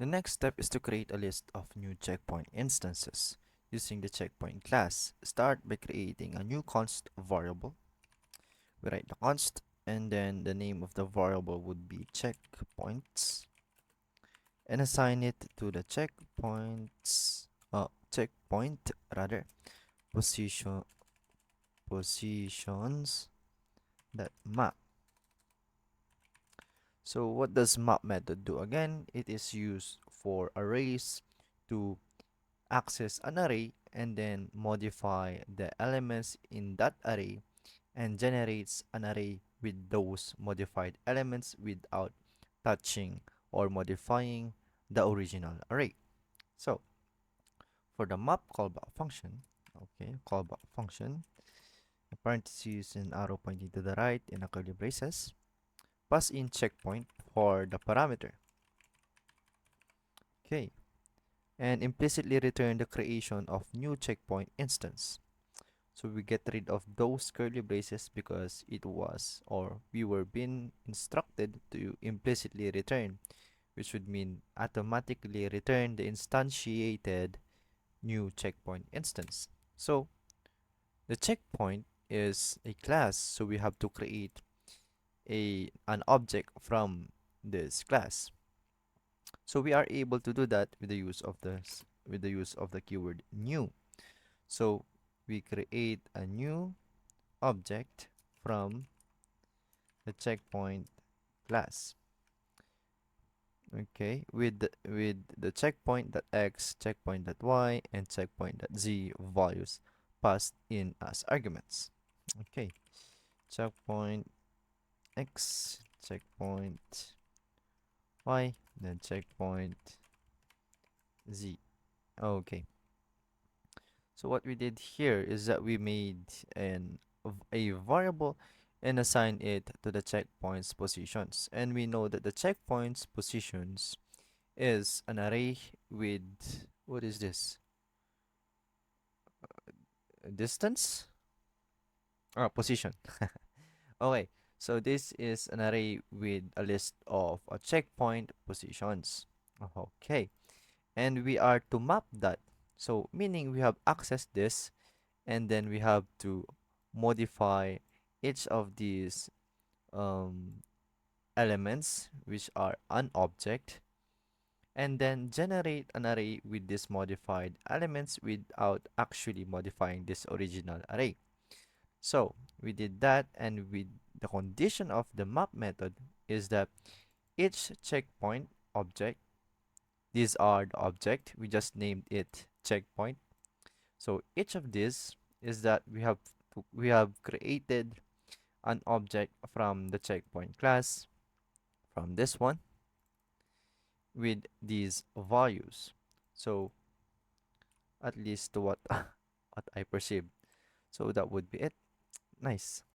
The next step is to create a list of new checkpoint instances using the checkpoint class. Start by creating a new const variable. We write the const and then the name of the variable would be checkpoints and assign it to the checkpoint rather position positions that map. So what does map method do? Again, it is used for arrays to access an array and then modify the elements in that array and generates an array with those modified elements without touching or modifying the original array. So for the map callback function, callback function, a parentheses and arrow pointing to the right in a curly braces, pass in checkpoint for the parameter. Okay, and implicitly return the creation of new checkpoint instance. So we get rid of those curly braces because it was or we were being instructed to implicitly return, which would mean automatically return the instantiated new checkpoint instance. So the checkpoint is a class, so we have to create an object from this class. So we are able to do that with the use of the keyword new. So we create a new object from the checkpoint class. Okay, with the checkpoint.x, checkpoint.y, and checkpoint.z values passed in as arguments. Okay, checkpoint x, checkpoint y, then checkpoint z. Okay, so what we did here is that we made a variable and assign it to the checkpoints positions, and we know that the checkpoints positions is an array with, what is this, distance, position. Okay, so this is an array with a list of checkpoint positions. Okay, and we are to map that, so meaning we have access this and then we have to modify each of these um, elements which are an object and then generate an array with these modified elements without actually modifying this original array. So we did that, and with the condition of the map method is that each checkpoint object, these are the object, we just named it checkpoint. So each of these is that we have created an object from the checkpoint class from this one with these values. So at least what what I perceive. So that would be it. Nice.